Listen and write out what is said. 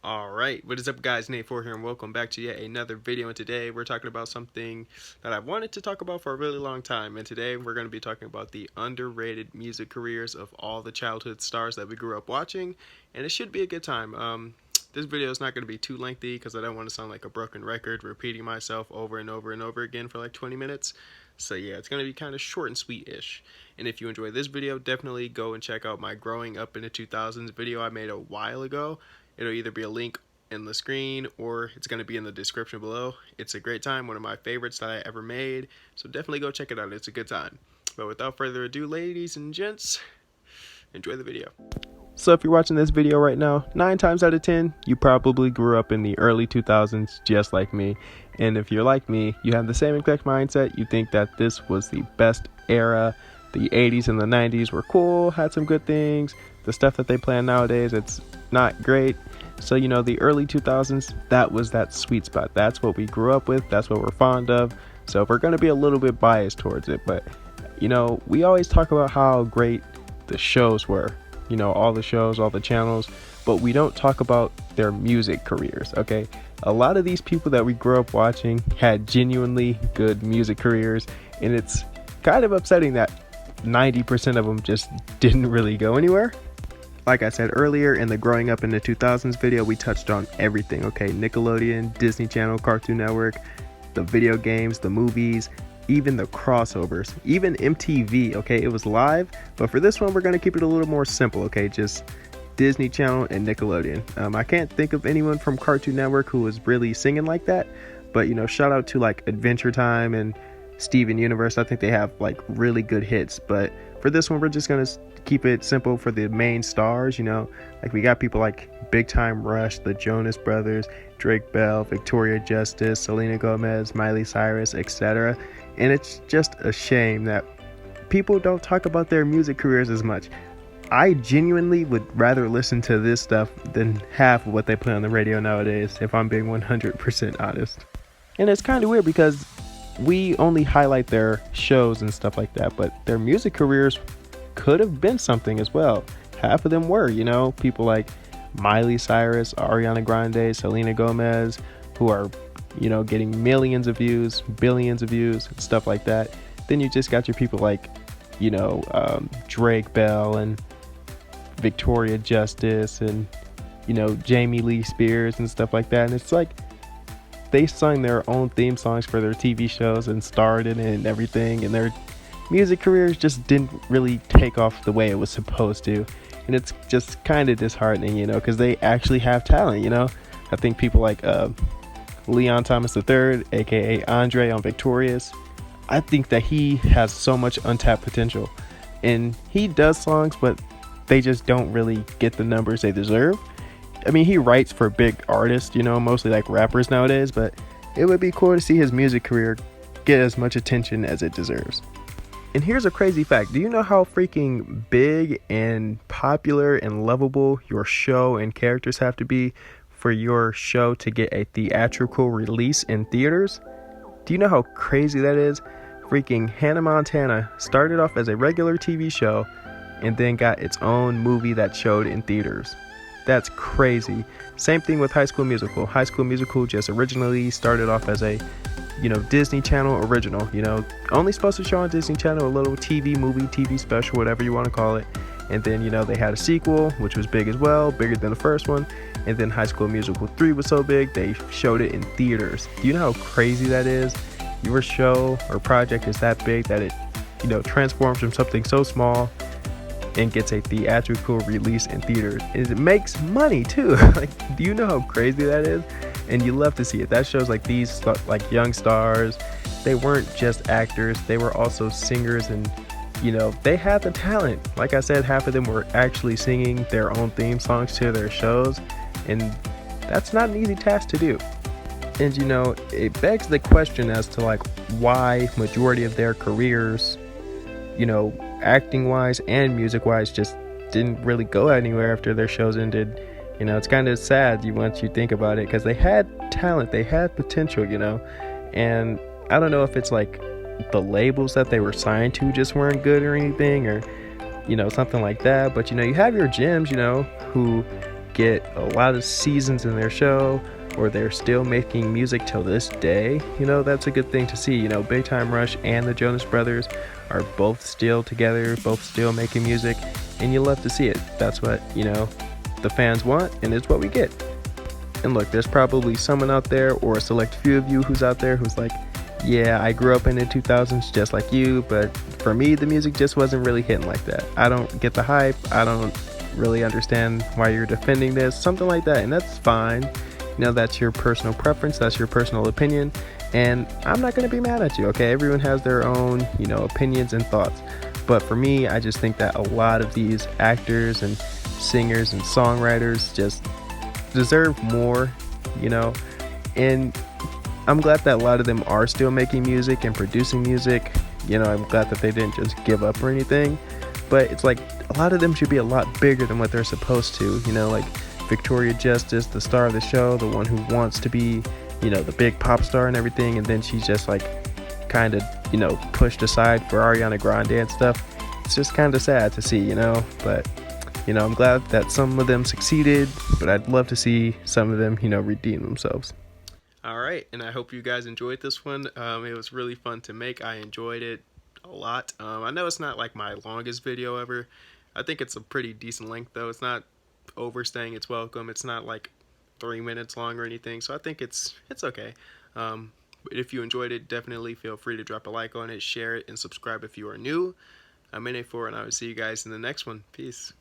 Alright, what is up guys, Nate4 here and welcome back to yet another video, and today we're talking about something that I've wanted to talk about for a really long time, and today we're going to be talking about the underrated music careers of all the childhood stars that we grew up watching, and it should be a good time. This video is not going to be too lengthy because I don't want to sound like a broken record repeating myself over and over and over again for like 20 minutes. So yeah, it's going to be kind of short and sweet-ish. And if you enjoy this video, definitely go and check out my Growing Up in the 2000s video I made a while ago. It'll either be a link in the screen or it's going to be in the description below. It's a great time, one of my favorites that I ever made. So definitely go check it out. It's a good time. But without further ado, ladies and gents, enjoy the video. So if you're watching this video right now, 9 times out of 10, you probably grew up in the early 2000s just like me. And if you're like me, you have the same exact mindset. You think that this was the best era. The 80s and the 90s were cool, had some good things. The stuff that they plan nowadays, it's not great. So, you know, the early 2000s, that was that sweet spot. That's what we grew up with. That's what we're fond of. So we're going to be a little bit biased towards it. But, you know, we always talk about how great the shows were. You know, all the shows, all the channels. But we don't talk about their music careers, okay? A lot of these people that we grew up watching had genuinely good music careers. And it's kind of upsetting that 90% of them just didn't really go anywhere. Like I said earlier, in the Growing Up in the 2000s video, we touched on everything, okay? Nickelodeon, Disney Channel, Cartoon Network, the video games, the movies, even the crossovers, even MTV, okay? It was live, but for this one, we're gonna keep it a little more simple, okay? Just Disney Channel and Nickelodeon. I can't think of anyone from Cartoon Network who was really singing like that, but, you know, shout out to like Adventure Time and Steven Universe. I think they have like really good hits, but for this one, we're just gonna keep it simple for the main stars. You know, like we got people like Big Time Rush, the Jonas Brothers, Drake Bell, Victoria Justice, Selena Gomez, Miley Cyrus, etc. And it's just a shame that people don't talk about their music careers as much. I genuinely would rather listen to this stuff than half of what they play on the radio nowadays, if I'm being 100% honest. And it's kind of weird because we only highlight their shows and stuff like that, but their music careers could have been something as well. Half of them were, you know, people like Miley Cyrus, Ariana Grande, Selena Gomez, who are, you know, getting millions of views, billions of views, stuff like that. Then you just got your people like, you know, Drake Bell and Victoria Justice and, you know, Jamie Lee Spears and stuff like that. And it's like they sung their own theme songs for their TV shows and starred in it and everything, and their music careers just didn't really take off the way it was supposed to. And it's just kind of disheartening, you know, because they actually have talent, you know. I think people like Leon Thomas III, aka Andre on Victorious, I think that he has so much untapped potential, and he does songs, but they just don't really get the numbers they deserve. I mean, he writes for big artists, you know, mostly like rappers nowadays, but it would be cool to see his music career get as much attention as it deserves. And here's a crazy fact. Do you know how freaking big and popular and lovable your show and characters have to be for your show to get a theatrical release in theaters? Do you know how crazy that is? Freaking Hannah Montana started off as a regular TV show and then got its own movie that showed in theaters. That's crazy. Same thing with High School Musical. High School Musical just originally started off as a, you know, Disney Channel original, you know, only supposed to show on Disney Channel, a little TV movie, TV special, whatever you want to call it. And then, you know, they had a sequel, which was big as well, bigger than the first one. And then High School Musical 3 was so big, they showed it in theaters. Do you know how crazy that is? Your show or project is that big that it, you know, transforms from something so small and gets a theatrical release in theaters. And it makes money too. Like, do you know how crazy that is? And you love to see it. That shows like these like young stars, they weren't just actors, they were also singers, and you know, they had the talent. Like I said, half of them were actually singing their own theme songs to their shows, and that's not an easy task to do. And you know, it begs the question as to like why majority of their careers, you know, acting wise and music wise, just didn't really go anywhere after their shows ended. You know, it's kind of sad once you think about it, because they had talent, they had potential, you know. And I don't know if it's like the labels that they were signed to just weren't good or anything, or, you know, something like that. But, you know, you have your gems, you know, who get a lot of seasons in their show, or they're still making music till this day, that's a good thing to see. Big Time Rush and the Jonas Brothers are both still together, both still making music, and you love to see it. That's what, the fans want, and it's what we get. And look, there's probably someone out there, or a select few of you who's out there who's like, yeah, I grew up in the 2000s just like you, but for me, the music just wasn't really hitting like that. I don't get the hype. I don't really understand why you're defending this, something like that, and that's fine. That's your personal preference, that's your personal opinion, and I'm not going to be mad at you, okay? Everyone has their own, opinions and thoughts. But for me, I just think that a lot of these actors and singers and songwriters just deserve more, and I'm glad that a lot of them are still making music and producing music. I'm glad that they didn't just give up or anything, but it's like a lot of them should be a lot bigger than what they're supposed to, like Victoria Justice, the star of the show, the one who wants to be, the big pop star and everything, and then she's just like kind of, pushed aside for Ariana Grande and stuff. It's just kind of sad to see, but I'm glad that some of them succeeded, but I'd love to see some of them, redeem themselves. All right, and I hope you guys enjoyed this one. It was really fun to make. I enjoyed it a lot. I know it's not like my longest video ever. I think it's a pretty decent length, though. It's not overstaying its welcome. It's not like 3 minutes long or anything, so I think it's okay. But if you enjoyed it, definitely feel free to drop a like on it, share it, and subscribe if you are new. I'm NA4, and I will see you guys in the next one. Peace.